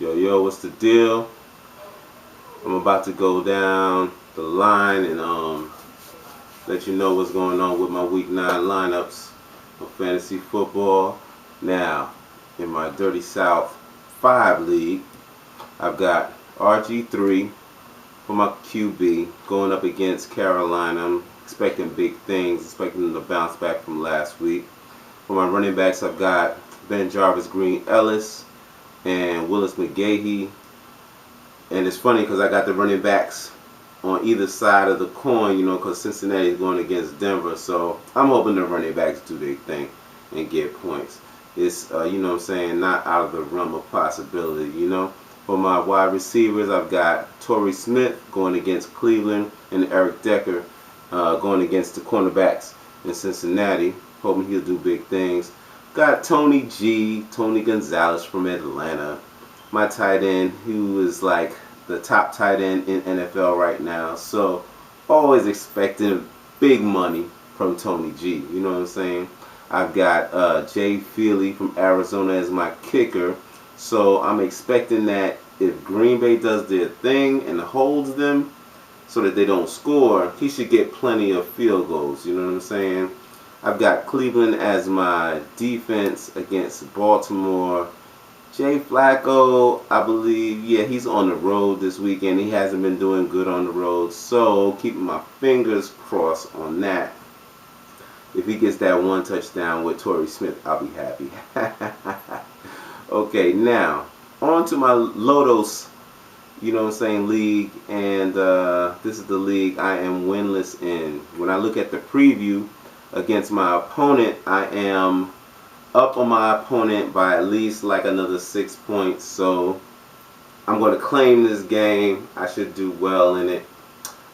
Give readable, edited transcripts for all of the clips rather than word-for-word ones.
Yo, what's the deal? I'm about to go down the line and let you know what's going on with my week 9 lineups of fantasy football. Now, in my Dirty South 5 league, I've got RG3 for my QB going up against Carolina. I'm expecting big things, expecting them to bounce back from last week. For my running backs, I've got BenJarvus Green-Ellis and Willis McGahee. And it's funny because I got the running backs on either side of the coin, because Cincinnati is going against Denver. So I'm hoping the running backs do their thing and get points. It's, not out of the realm of possibility. For my wide receivers, I've got Torrey Smith going against Cleveland and Eric Decker going against the cornerbacks in Cincinnati. Hoping he'll do big things. Got Tony Gonzalez from Atlanta. My tight end, who is like the top tight end in NFL right now. So always expecting big money from Tony G. You know what I'm saying? I've got Jay Feely from Arizona as my kicker. So I'm expecting that if Green Bay does their thing and holds them so that they don't score, he should get plenty of field goals. You know what I'm saying? I've got Cleveland as my defense against Baltimore. Jay Flacco, I believe, he's on the road this weekend. He hasn't been doing good on the road. So keeping my fingers crossed on that. If he gets that one touchdown with Torrey Smith, I'll be happy. Okay, now, on to my Lotos, league. And this is the league I am winless in. When I look at the preview against my opponent, I am up on my opponent by at least like another 6 points. So I'm going to claim this game. I should do well in it.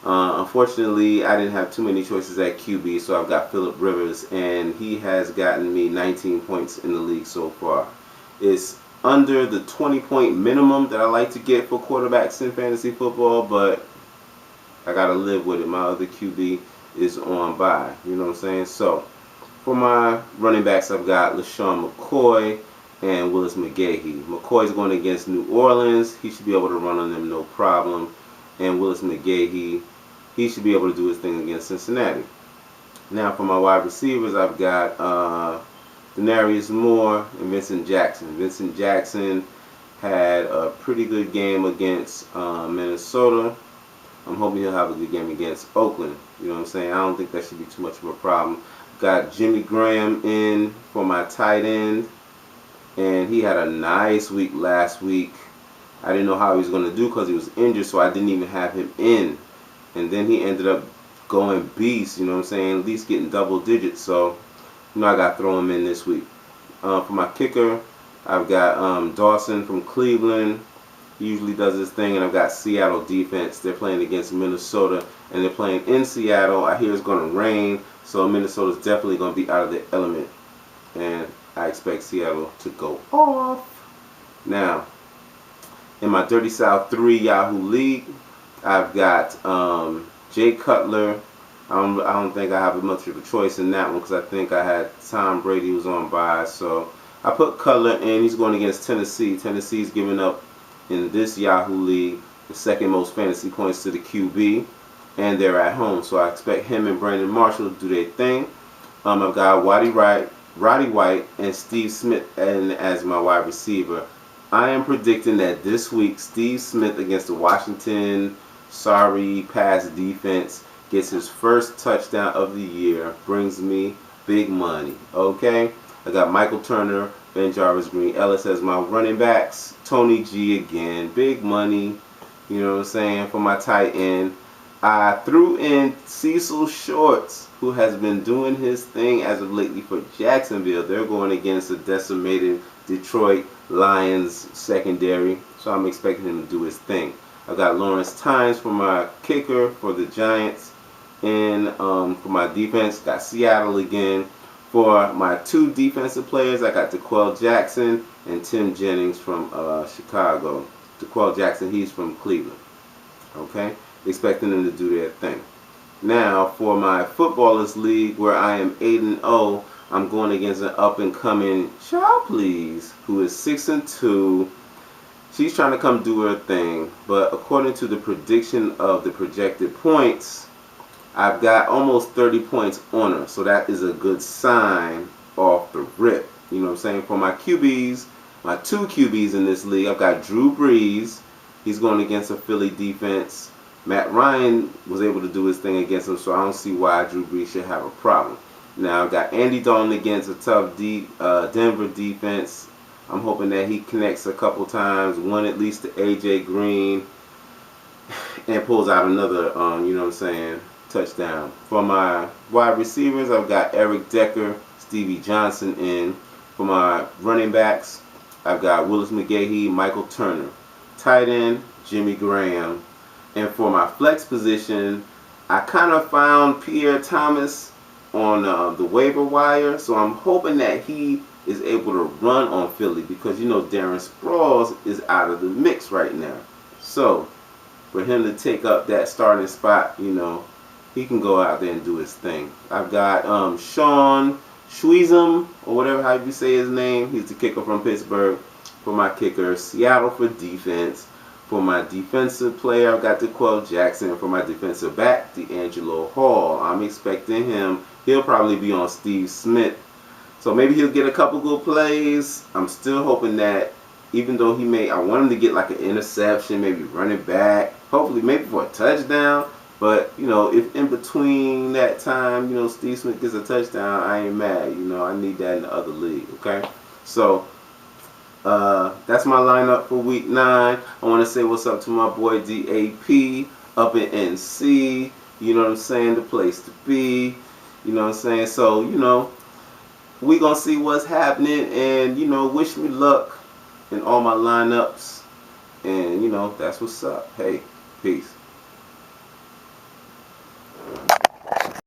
Unfortunately, I didn't have too many choices at QB, so I've got Phillip Rivers, and he has gotten me 19 points in the league so far. It's under the 20-point minimum that I like to get for quarterbacks in fantasy football, but I got to live with it. My other QB is on bye. You know what I'm saying? So for my running backs, I've got LeSean McCoy and Willis McGahee. McCoy's going against New Orleans. He should be able to run on them no problem. And Willis McGahee, he should be able to do his thing against Cincinnati. Now for my wide receivers, I've got Denarius Moore and Vincent Jackson. Vincent Jackson had a pretty good game against Minnesota. I'm hoping he'll have a good game against Oakland. You know what I'm saying? I don't think that should be too much of a problem. Got Jimmy Graham in for my tight end, and he had a nice week last week. I didn't know how he was going to do because he was injured, so I didn't even have him in. And then he ended up going beast, you know what I'm saying, at least getting double digits. So, I got to throw him in this week. For my kicker, I've got Dawson from Cleveland. He usually does his thing. And I've got Seattle defense. They're playing against Minnesota, and they're playing in Seattle. I hear it's going to rain, so Minnesota's definitely going to be out of their element. And I expect Seattle to go off. Now, in my Dirty South 3 Yahoo League, I've got Jay Cutler. I don't think I have much of a choice in that one because I think I had Tom Brady was on bye. So I put Cutler in. He's going against Tennessee. Tennessee's giving up in this Yahoo League the second most fantasy points to the QB, and they're at home. So I expect him and Brandon Marshall to do their thing. I've got Roddy White and Steve Smith as my wide receiver. I am predicting that this week Steve Smith against the Washington pass defense gets his first touchdown of the year, brings me big money. Okay? I got Michael Turner, BenJarvus Green-Ellis as my running backs. Tony G again, big money. You know what I'm saying? For my tight end, I threw in Cecil Shorts, who has been doing his thing as of lately for Jacksonville. They're going against a decimated Detroit Lions secondary, so I'm expecting him to do his thing. I've got Lawrence Tynes for my kicker for the Giants, and for my defense, got Seattle again. For my 2 defensive players, I got DeQuell Jackson and Tim Jennings from Chicago. DeQuell Jackson, he's from Cleveland. Okay, expecting them to do their thing. Now for my Footballers League, where I am 8-0, I'm going against an up-and-coming Child Please, who is 6-2. she's trying to come do her thing, but according to the prediction of the projected points, I've got almost 30 points on her, so that is a good sign off the rip. You know what I'm saying? For my QBs, my two QBs in this league, I've got Drew Brees. He's going against a Philly defense. Matt Ryan was able to do his thing against him, so I don't see why Drew Brees should have a problem. Now I've got Andy Dalton against a tough Denver defense. I'm hoping that he connects a couple times, one at least to AJ Green, and pulls out another, you know what I'm saying, touchdown. For my wide receivers, I've got Eric Decker, Stevie Johnson in. For my running backs, I've got Willis McGahee, Michael Turner. Tight end, Jimmy Graham. And for my flex position, I kind of found Pierre Thomas on the waiver wire, so I'm hoping that he is able to run on Philly, because you know Darren Sproles is out of the mix right now. So for him to take up that starting spot, you know, he can go out there and do his thing. I've got Sean Schweizum, or whatever how you say his name. He's the kicker from Pittsburgh. For my kicker, Seattle for defense. For my defensive player, I've got DeQuell Jackson. For my defensive back, D'Angelo Hall. I'm expecting him. He'll probably be on Steve Smith. So maybe he'll get a couple good plays. I'm still hoping that, even though I want him to get like an interception, maybe running back, hopefully maybe for a touchdown. But, you know, if in between that time, you know, Steve Smith gets a touchdown, I ain't mad. You know, I need that in the other league, okay? So that's my lineup for week 9. I want to say what's up to my boy DAP up in NC. You know what I'm saying? The place to be. You know what I'm saying? So, you know, we going to see what's happening. And, you know, wish me luck in all my lineups. And, you know, that's what's up. Hey, peace.